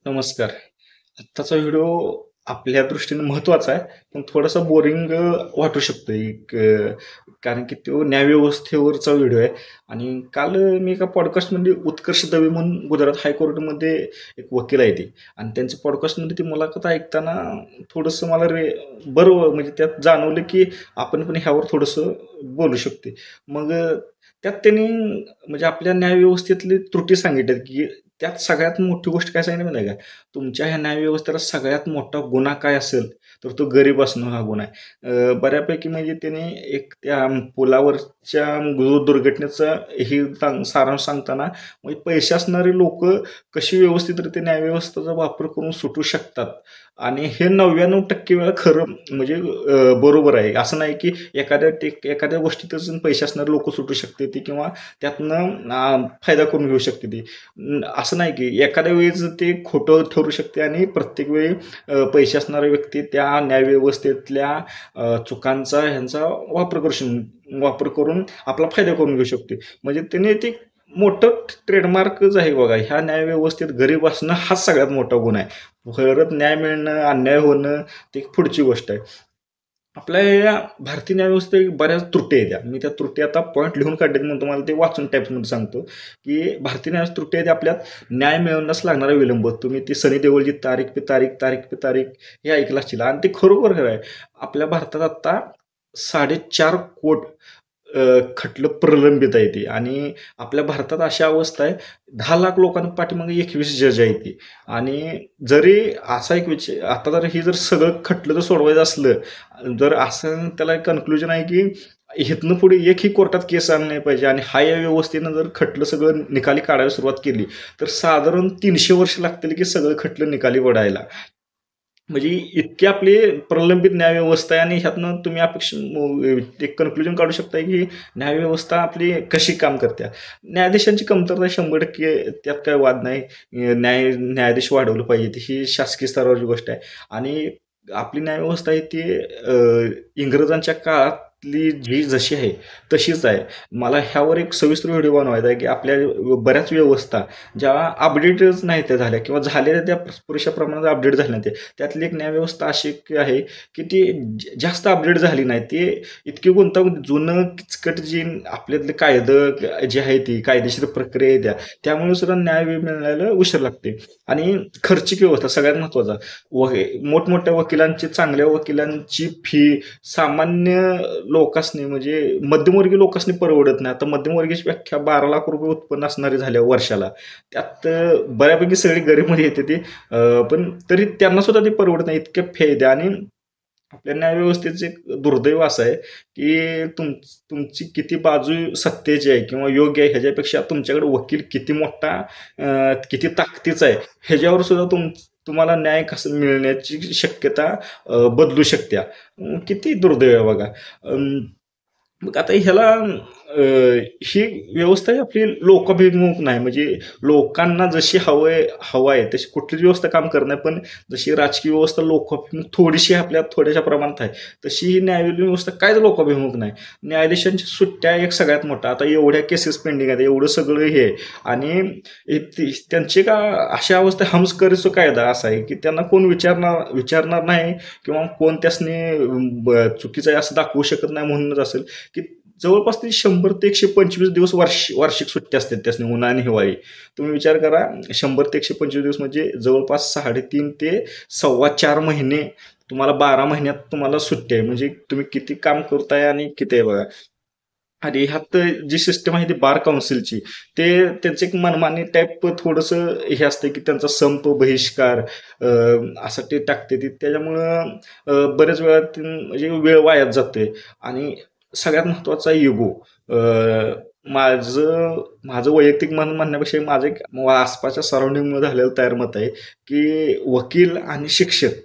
नमस्कार. आत्ताचा व्हिडिओ आपल्या दृष्टीने महत्त्वाचा आहे, पण थोडासा बोरिंग वाटू शकतो कारण की तो न्यायव्यवस्थेवरचा व्हिडिओ आहे. आणि काल मी एका पॉडकास्टमध्ये उत्कर्ष दवे म्हणून गुजरात हायकोर्टमध्ये एक वकील आहे ते, आणि त्यांच्या पॉडकास्टमध्ये ती मुलाखत ऐकताना थोडंसं मला बरं म्हणजे त्यात जाणवलं की आपण पण ह्यावर थोडंसं बोलू शकते. मग त्यात त्यांनी म्हणजे आपल्या न्यायव्यवस्थेतली त्रुटी सांगितल्यात की त्यात सगळ्यात मोठी गोष्ट काय सांगितली माहिती आहे का? तुमच्या ह्या न्यायव्यवस्थेला सगळ्यात मोठा गुन्हा काय असेल, तर तो गरीब असणं हा गुन्हा आहे. बऱ्यापैकी म्हणजे त्याने एक त्या पुलावरच्या दुर्घटनेचा हे सारांश सांगताना म्हणजे पैसे असणारे लोकं कशी व्यवस्थितरित्या न्यायव्यवस्थेचा वापर करून सुटू शकतात, आणि हे 99% वेळा खरं म्हणजे बरोबर आहे. असं नाही की एखाद्या गोष्टीतच पैसे असणारे लोकं सुटू शकते ती, किंवा त्यातनं फायदा करून घेऊ शकते ती. असं नाही की एखाद्या वेळेस ते खोटं ठरू शकते, आणि प्रत्येक वेळी पैसे असणारा व्यक्ती त्या न्यायव्यवस्थेतल्या चुकांचा ह्यांचा वापर करून आपला फायदा करून घेऊ शकते. म्हणजे त्याने ते मोठं ट्रेडमार्कच आहे बघा. ह्या न्यायव्यवस्थेत गरीब असणं हाच सगळ्यात मोठा गुन्हा आहे. परत न्याय मिळणं, अन्याय होणं ती एक पुढची गोष्ट आहे. आपल्या या भारतीय न्यायव्यवस्थेत बऱ्याच त्रुटी आहेत त्या. मी त्या त्रुटी आता पॉईंट लिहून काढलेत म्हणून तुम्हाला ते वाचून टाईप्समध्ये सांगतो, की भारतीय न्याय त्रुटी आहेत आपल्यात. न्याय मिळवण्यास लागणारा विलंब. तुम्ही ती सनी देओलची तारीख पे तारीख, तारीख पे तारीख हे ऐकलं असतील, आणि ते खरोखर खरं आहे. आपल्या भारतात आता 4.5 कोट खटलं प्रलंबित आहे ते, आणि आपल्या भारतात अशा अवस्था आहे, 10 लाख लोकांपाठीमागे 21 जज आहे ते. आणि जरी असा एक विषय आता, जर ही जर सगळं खटलं जर सोडवायचं असलं, जर असं त्याला एक कन्क्लुजन आहे की इथनं पुढे एकही कोर्टात केस आली नाही पाहिजे, आणि हा या व्यवस्थेनं जर खटलं सगळं निकाली काढायला सुरुवात केली, तर साधारण 300 वर्ष लागतील की सगळं खटलं निकाली पडायला. म्हणजे इतकी आपली प्रलंबित न्यायव्यवस्था आहे, आणि ह्यातनं तुम्ही एक कन्क्लुजन काढू शकता की न्यायव्यवस्था आपली कशी काम करते. न्यायाधीशांची कमतरता 100% त्यात काही वाद नाही. न्यायाधीश वाढवलं पाहिजे ही शासकीय स्तरावरची गोष्ट आहे. आणि आपली न्यायव्यवस्था आहे ती इंग्रजांच्या काळातली जी जशी आहे तशीच आहे. मला ह्यावर एक सविस्तर व्हिडिओ बनवायचा आहे की आपल्या बऱ्याच व्यवस्था ज्या अपडेटच नाही त्या झाल्या, किंवा झालेल्या त्या पुरेशा प्रमाणात अपडेट झाल्या नाही. त्यातली एक न्यायव्यवस्था अशी आहे की ती जास्त अपडेट झाली नाही. ती इतकी गुंतागुंत जुनं किचकट जी आपल्यातले कायदं जे आहे ती कायदेशीर प्रक्रिया आहे त्यामुळे सुद्धा न्याय मिळायला उशीर लागते. आणि खर्चिक व्यवस्था सगळ्यात महत्वाचा. मोठमोठ्या वकिलांची, चांगल्या वकिलांची फी सामान्य लोकांसनी म्हणजे मध्यमवर्गीय लोकांसनी परवडत नाही. आता मध्यमवर्गीय व्याख्या 12 लाख रुपये उत्पन्न असणारे झाल्या वर्षाला. त्यात बऱ्यापैकी सगळी गरीबमध्ये येते ती, पण तरी त्यांना सुद्धा ते परवडत नाही, इतक्या फी. आणि आपल्या न्यायव्यवस्थेचं एक दुर्दैव असं आहे की तुमची किती बाजू सत्तेची आहे किंवा योग्य आहे ह्याच्यापेक्षा तुमच्याकडे वकील किती मोठा, किती ताकदीचा आहे ह्याच्यावर सुद्धा तुम्हाला न्याय कसं मिळण्याची शक्यता बदलू शकते. किती दुर्दैव आहे बघा. मग आता ह्याला ही व्यवस्था आपली लोकाभिमुख नाही. म्हणजे लोकांना जशी हवं आहे तशी कुठलीच व्यवस्था काम करत नाही. पण जशी राजकीय व्यवस्था लोकाभिमुख थोडीशी आपल्या थोड्याशा प्रमाणात आहे, तशी ही न्यायव्यवस्था व्यवस्था कायच लोकाभिमुख नाही. न्यायाधीशांची सुट्ट्या एक सगळ्यात मोठा. आता एवढ्या केसेस पेंडिंग आहेत, एवढं सगळं हे, आणि त्यांची का अशा अवस्था हमस्करीचा कायदा असा आहे की त्यांना कोण विचारणार नाही, किंवा कोण त्यासनी चुकीचं आहे असं दाखवू शकत नाही. म्हणूनच असेल की जवळपास ते 100 ते 125 दिवस वार्षिक सुट्टी असते त्यासनी, उन्हाळा आणि हिवाळी. तुम्ही विचार करा, 100 ते 125 दिवस म्हणजे जवळपास 3.5 ते 4.25 महिने तुम्हाला 12 महिन्यात तुम्हाला सुट्टी आहे. म्हणजे तुम्ही किती काम करताय आणि किती आहे बघा. आणि ह्यात जी सिस्टम आहे ती बार काउन्सिलची, ते त्यांचं एक मनमानी टाईप थोडंसं हे असतं की त्यांचा संप, बहिष्कार असं ते टाकते ती. त्याच्यामुळं बरेच वेळा म्हणजे वेळ वायात जातोय. आणि सगळ्यात महत्त्वाचा इगो. माझं वैयक्तिक म्हणण्यापेक्षा माझं एक आसपासच्या सराउंडिंगमध्ये झालेलं तयार मत आहे की वकील आणि शिक्षक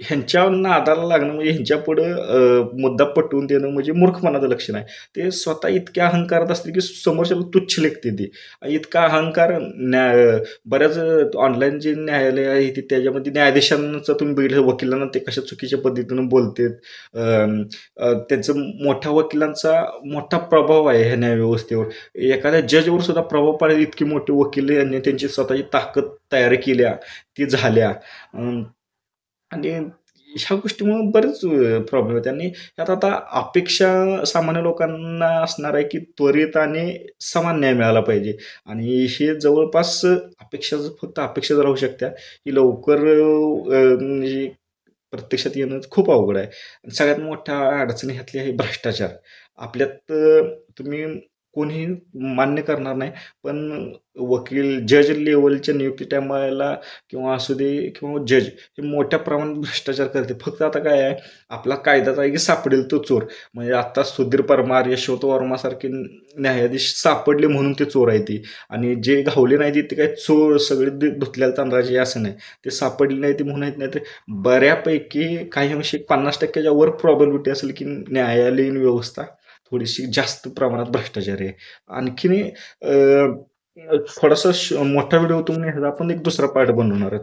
ह्यांच्या नादाला लागणं म्हणजे ह्यांच्यापुढं मुद्दा पटवून देणं म्हणजे मूर्खपणाचं लक्षण आहे. ते स्वतः इतक्या अहंकारात असतील, की समोरच्याला तुच्छ लेखते ती. इतका अहंकार बऱ्याच ऑनलाईन जे न्यायालय आहे ते त्याच्यामध्ये न्यायाधीशांचं तुम्ही बघितलं वकिलांना ते कशा चुकीच्या पद्धतीनं बोलतेत. त्यांचं मोठ्या वकिलांचा मोठा प्रभाव आहे ह्या न्यायव्यवस्थेवर. एखाद्या जजवर सुद्धा प्रभाव पाडेल इतकी मोठी वकील यांनी त्यांची स्वतःची ताकद तयार केल्या, ती झाल्या. आणि ह्या गोष्टीमुळे बरेच प्रॉब्लेम आहेत आणि त्यात आता अपेक्षा सामान्य लोकांना असणार आहे, की त्वरित आणि समान न्याय मिळाला पाहिजे आणि हे जवळपास अपेक्षा फक्त अपेक्षाच राहू शकत्या, की लवकर म्हणजे प्रत्यक्षात येणं खूप अवघड आहे. आणि सगळ्यात मोठ्या अडचणी ह्यातली आहे भ्रष्टाचार. आपल्यात तुम्ही कोणीही मान्य करणार नाही, पण वकील, जज लेव्हलच्या नियुक्ती टायमाला किंवा असू दे किंवा जज हे मोठ्या प्रमाणात भ्रष्टाचार करते. फक्त आता काय आहे, आपला कायदाच आहे की सापडेल तो चोर. म्हणजे आता सुधीर परमार, यशवंत वर्मासारखे न्यायाधीश सापडले म्हणून ते चोर आहे ती आणि जे घावले नाही ते काय चोर सगळे धुतलेल्या तांदळाचे असं नाही. ते सापडले नाही ते म्हणून नाही तर बऱ्यापैकी काही अंशी 50% वर प्रॉबॅबिलिटी असेल की न्यायालयीन व्यवस्था थोडीशी जास्त प्रमाणात भ्रष्टाचारी आहे. आणखीन थोडासा मोठा व्हिडिओ तुम्ही ह्याचा आपण एक दुसरा पार्ट बनवणार आहे.